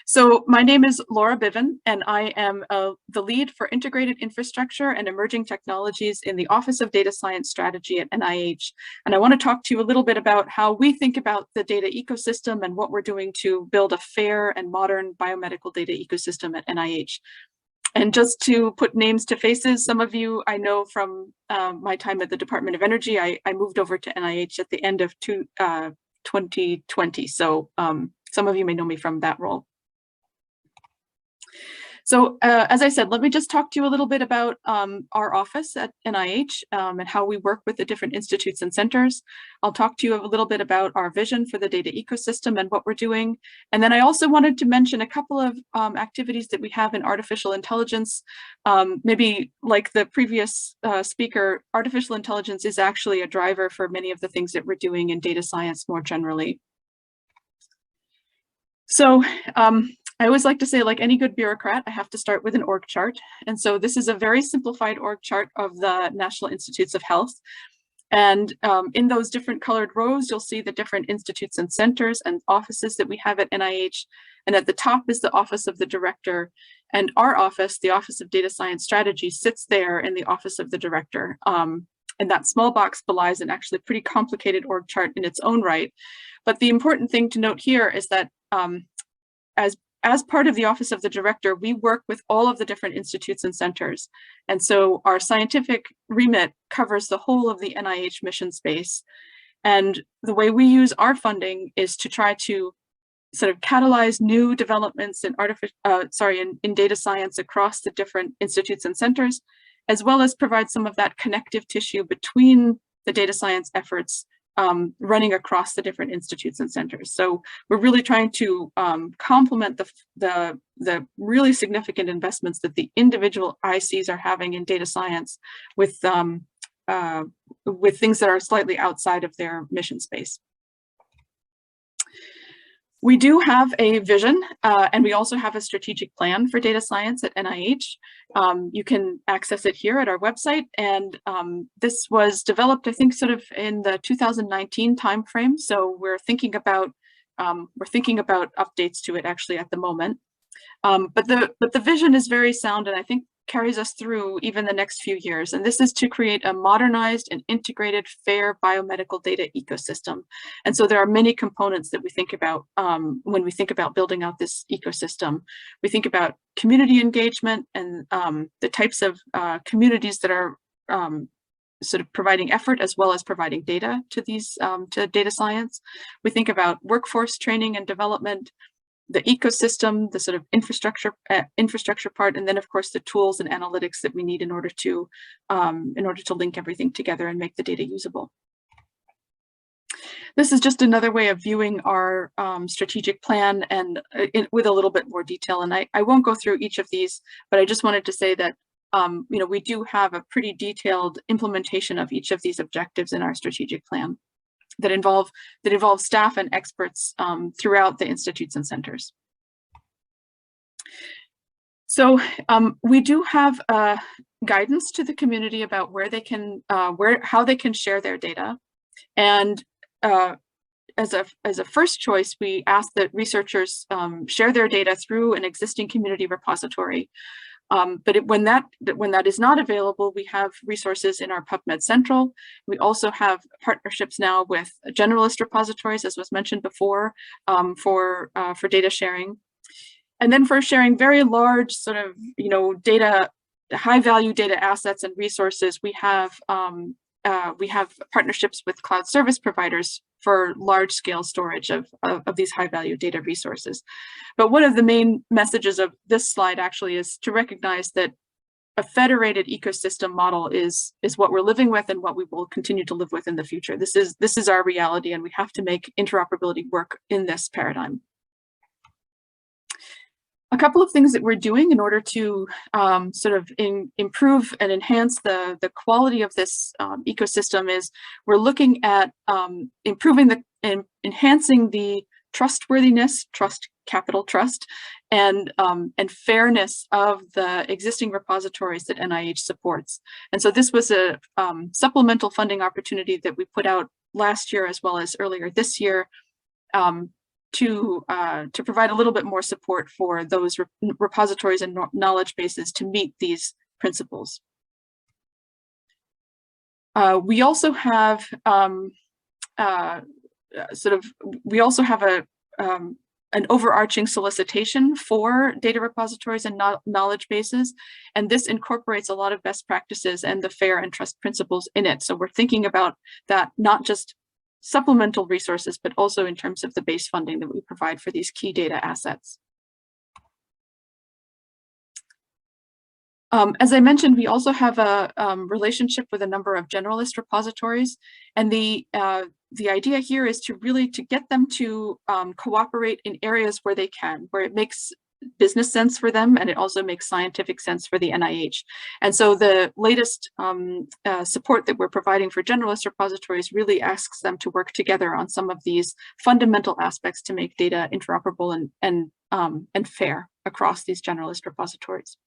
So my name is Laura Biven, and I am the lead for Integrated Infrastructure and Emerging Technologies in the Office of Data Science Strategy at NIH. And I want to talk to you a little bit about how we think about the data ecosystem and what we're doing to build a fair and modern biomedical data ecosystem at NIH. And just to put names to faces, some of you I know from my time at the Department of Energy. I moved over to NIH at the end of 2020. So some of you may know me from that role. So as I said, let me just talk to you a little bit about our office at NIH and how we work with the different institutes and centers. I'll talk to you a little bit about our vision for the data ecosystem and what we're doing. And then I also wanted to mention a couple of activities that we have in artificial intelligence. Maybe like the previous speaker, artificial intelligence is actually a driver for many of the things that we're doing in data science more generally. So I always like to say, like any good bureaucrat, I have to start with an org chart. And so this is a very simplified org chart of the National Institutes of Health. And in those different colored rows, you'll see the different institutes and centers and offices that we have at NIH. And at the top is the Office of the Director. And our office, the Office of Data Science Strategy, sits there in the Office of the Director. And that small box belies an actually pretty complicated org chart in its own right. But the important thing to note here is that as part of the Office of the Director, we work with all of the different institutes and centers. And so our scientific remit covers the whole of the NIH mission space. And the way we use our funding is to try to sort of catalyze new developments in in data science across the different institutes and centers, as well as provide some of that connective tissue between the data science efforts running across the different institutes and centers. So we're really trying to complement the really significant investments that the individual ICs are having in data science with things that are slightly outside of their mission space. We do have a vision, and we also have a strategic plan for data science at NIH. You can access it here at our website, and this was developed, I think, sort of in the 2019 timeframe. So we're thinking about updates to it actually at the moment. But the vision is very sound, and I think carries us through even the next few years. And this is to create a modernized and integrated, fair biomedical data ecosystem. And so there are many components that we think about when we think about building out this ecosystem. We think about community engagement and the types of communities that are sort of providing effort as well as providing data to these to data science. We think about workforce training and development, the ecosystem, the sort of infrastructure part, and then of course the tools and analytics that we need in order to link everything together and make the data usable. This is just another way of viewing our strategic plan, and with a little bit more detail. And I won't go through each of these, but I just wanted to say that we do have a pretty detailed implementation of each of these objectives in our strategic plan that involve staff and experts throughout the institutes and centers. So we do have guidance to the community about where they can, how they can share their data. And as a first choice, we ask that researchers share their data through an existing community repository. But when that is not available, we have resources in our PubMed Central. We also have partnerships now with Generalist Repositories, as was mentioned before, for data sharing. And then for sharing very large sort of, data, high value data assets and resources, we have partnerships with cloud service providers for large scale storage of these high value data resources. But one of the main messages of this slide actually is to recognize that a federated ecosystem model is what we're living with and what we will continue to live with in the future. This is our reality, and we have to make interoperability work in this paradigm. A couple of things that we're doing in order to sort of improve and enhance the quality of this ecosystem is we're looking at enhancing the trustworthiness, capital trust, and fairness of the existing repositories that NIH supports. And so this was a supplemental funding opportunity that we put out last year as well as earlier this year to provide a little bit more support for those repositories and knowledge bases to meet these principles. We also have an overarching solicitation for data repositories and knowledge bases, and this incorporates a lot of best practices and the fair and trust principles in it. So we're thinking about that, not just supplemental resources, but also in terms of the base funding that we provide for these key data assets. As I mentioned, we also have a relationship with a number of generalist repositories, and the idea here is to really get them to cooperate in areas where they can, where it makes business sense for them, and it also makes scientific sense for the NIH. And so the latest support that we're providing for generalist repositories really asks them to work together on some of these fundamental aspects to make data interoperable and fair across these generalist repositories.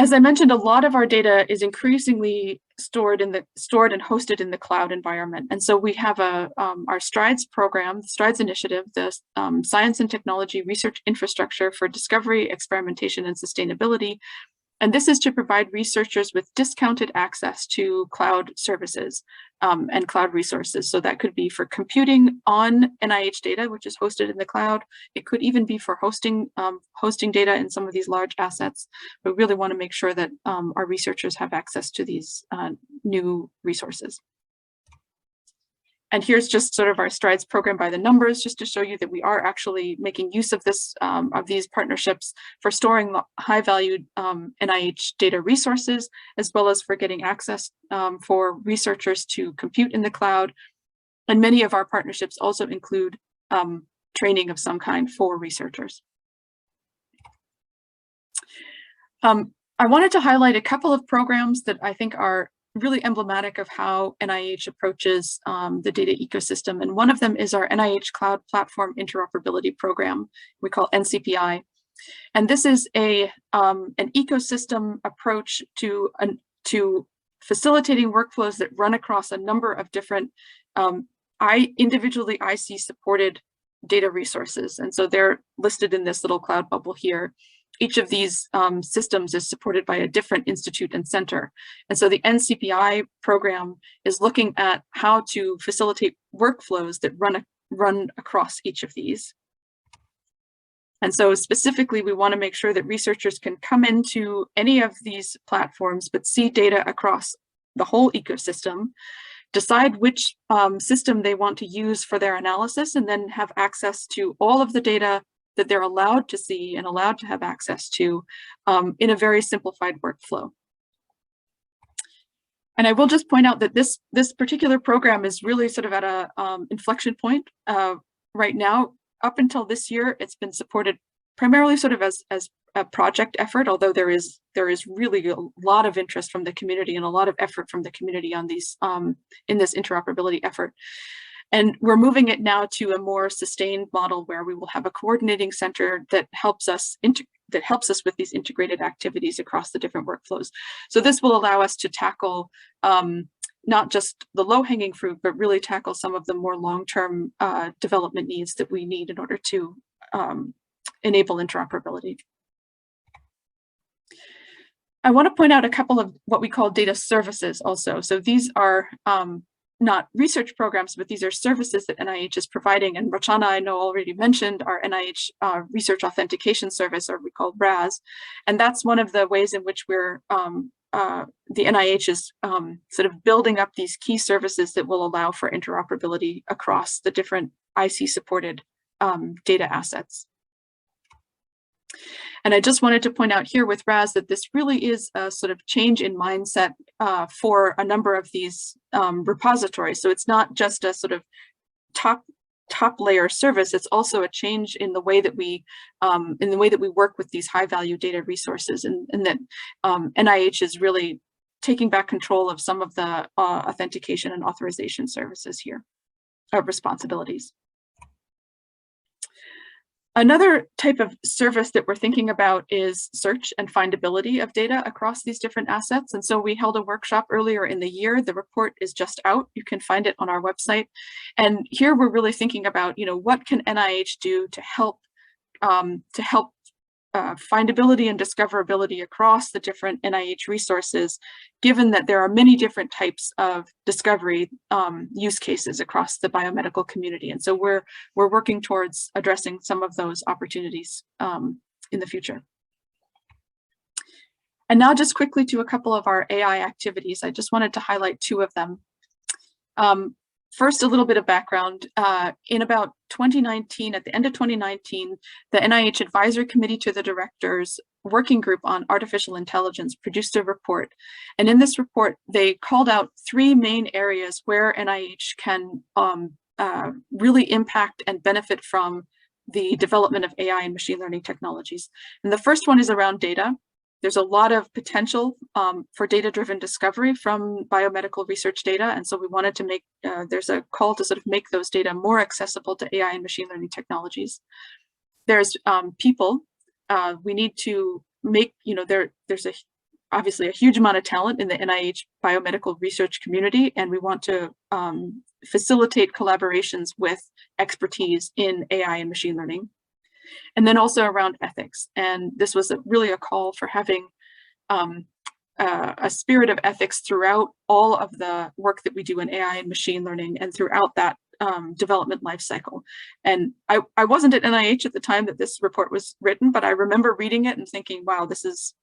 As I mentioned, a lot of our data is increasingly stored and hosted in the cloud environment. And so we have our STRIDES program, the STRIDES initiative, the Science and Technology Research Infrastructure for Discovery, Experimentation, and Sustainability. And this is to provide researchers with discounted access to cloud services and cloud resources. So that could be for computing on NIH data, which is hosted in the cloud. It could even be for hosting data in some of these large assets. We really want to make sure that our researchers have access to these new resources. And here's just sort of our STRIDES program by the numbers, just to show you that we are actually making use of these partnerships for storing high-valued NIH data resources, as well as for getting access for researchers to compute in the cloud. And many of our partnerships also include training of some kind for researchers. I wanted to highlight a couple of programs that I think are really emblematic of how NIH approaches the data ecosystem. And one of them is our NIH Cloud Platform Interoperability Program, we call NCPI. And this is an ecosystem approach to facilitating workflows that run across a number of different individually IC supported data resources. And so they're listed in this little cloud bubble here. Each of these systems is supported by a different institute and center. And so the NCPI program is looking at how to facilitate workflows that run across each of these. And so specifically, we want to make sure that researchers can come into any of these platforms, but see data across the whole ecosystem, decide which system they want to use for their analysis, and then have access to all of the data that they're allowed to see and allowed to have access to in a very simplified workflow. And I will just point out that this particular program is really sort of at a inflection point right now. Up until this year, it's been supported primarily sort of as a project effort, although there is really a lot of interest from the community and a lot of effort from the community on these in this interoperability effort. And we're moving it now to a more sustained model where we will have a coordinating center that helps us with these integrated activities across the different workflows. So this will allow us to tackle not just the low-hanging fruit, but really tackle some of the more long-term development needs that we need in order to enable interoperability. I want to point out a couple of what we call data services also. So these are not research programs, but these are services that NIH is providing. And Rochana, I know, already mentioned our NIH Research Authentication Service, or we call RAS. And that's one of the ways in which we're, the NIH is sort of building up these key services that will allow for interoperability across the different IC-supported data assets. And I just wanted to point out here with RAS that this really is a sort of change in mindset for a number of these repositories. So it's not just a sort of top layer service. It's also a change in the way that we work with these high value data resources, and that NIH is really taking back control of some of the authentication and authorization services here, responsibilities. Another type of service that we're thinking about is search and findability of data across these different assets. And so we held a workshop earlier in the year. The report is just out. You can find it on our website. And here we're really thinking about, what can NIH do to help findability and discoverability across the different NIH resources, given that there are many different types of discovery use cases across the biomedical community. And so we're working towards addressing some of those opportunities in the future. And now just quickly to a couple of our AI activities. I just wanted to highlight two of them. First, a little bit of background. In about 2019, at the end of 2019, the NIH Advisory Committee to the Directors Working Group on Artificial Intelligence produced a report. And in this report, they called out three main areas where NIH can really impact and benefit from the development of AI and machine learning technologies. And the first one is around data. There's a lot of potential for data-driven discovery from biomedical research data. And so we wanted to make, there's a call to sort of make those data more accessible to AI and machine learning technologies. There's people. We need to make, there's obviously a huge amount of talent in the NIH biomedical research community, and we want to facilitate collaborations with expertise in AI and machine learning. And then also around ethics. And this was really a call for having a spirit of ethics throughout all of the work that we do in AI and machine learning and throughout that development lifecycle. And I wasn't at NIH at the time that this report was written, but I remember reading it and thinking, wow, this is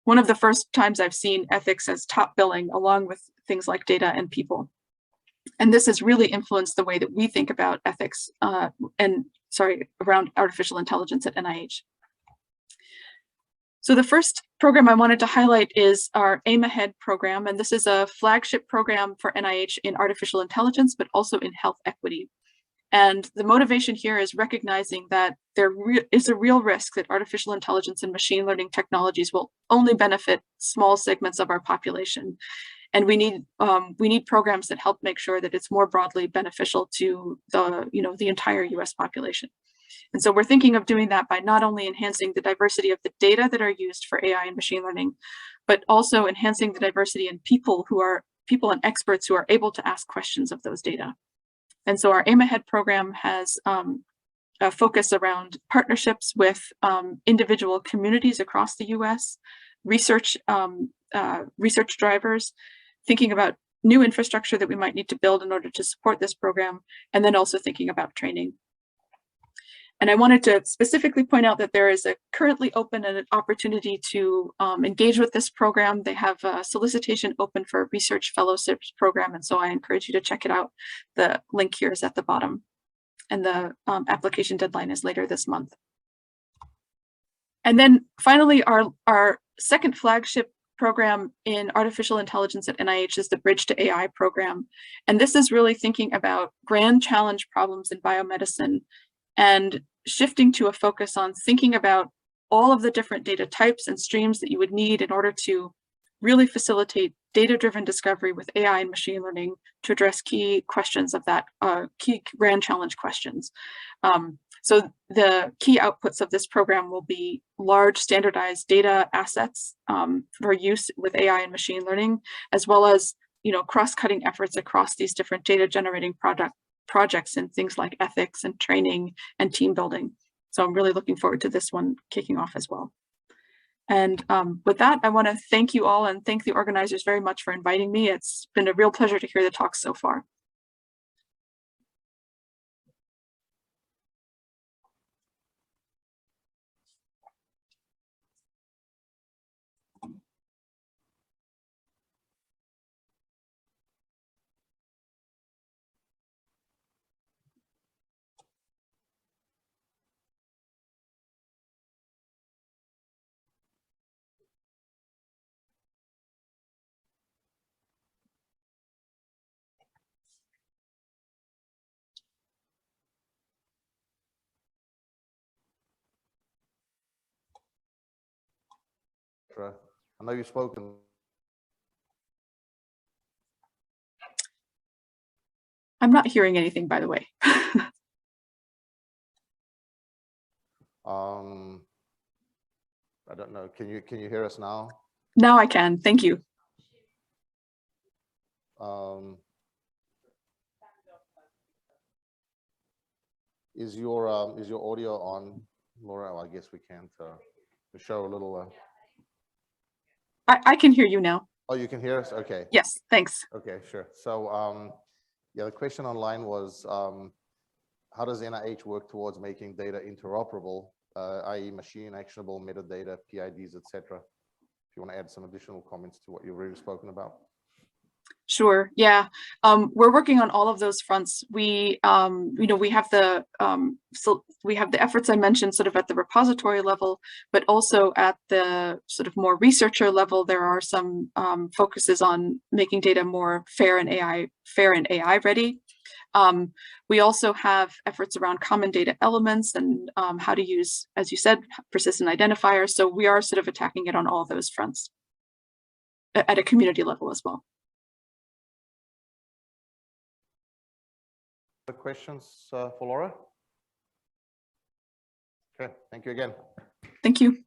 one of the first times I've seen ethics as top billing along with things like data and people. And this has really influenced the way that we think about ethics around artificial intelligence at NIH. So the first program I wanted to highlight is our AIM Ahead program. And this is a flagship program for NIH in artificial intelligence, but also in health equity. And the motivation here is recognizing that there is a real risk that artificial intelligence and machine learning technologies will only benefit small segments of our population. And we need programs that help make sure that it's more broadly beneficial to the entire US population. And so we're thinking of doing that by not only enhancing the diversity of the data that are used for AI and machine learning, but also enhancing the diversity in people and experts who are able to ask questions of those data. And so our AIM Ahead program has a focus around partnerships with individual communities across the US, research drivers, thinking about new infrastructure that we might need to build in order to support this program, and then also thinking about training. And I wanted to specifically point out that there is a currently open an opportunity to engage with this program. They have a solicitation open for a research fellowships program, and so I encourage you to check it out. The link here is at the bottom, and the application deadline is later this month. And then finally, our second flagship program in artificial intelligence at NIH is the Bridge to AI program. And this is really thinking about grand challenge problems in biomedicine and shifting to a focus on thinking about all of the different data types and streams that you would need in order to really facilitate data-driven discovery with AI and machine learning to address key questions of that, key grand challenge questions. So the key outputs of this program will be large standardized data assets for use with AI and machine learning, as well as cross-cutting efforts across these different data generating projects in things like ethics and training and team building. So I'm really looking forward to this one kicking off as well. And with that, I want to thank you all and thank the organizers very much for inviting me. It's been a real pleasure to hear the talks so far. I know you've spoken. I'm not hearing anything, by the way. I don't know. Can you hear us now? Now I can. Thank you. Is your audio on, Laura? Well, I guess we can't show a little. I can hear you now. Oh, you can hear us? Okay. Yes, thanks. Okay, sure. So yeah, the question online was, how does NIH work towards making data interoperable, i.e. machine actionable metadata, PIDs, etc.? If you want to add some additional comments to what you've already spoken about. Sure. Yeah, we're working on all of those fronts. We, we have the efforts I mentioned sort of at the repository level, but also at the sort of more researcher level. There are some focuses on making data more fair and AI ready. We also have efforts around common data elements and how to use, as you said, persistent identifiers. So we are sort of attacking it on all those fronts at a community level as well. Other questions for Laura? Okay, thank you again. Thank you.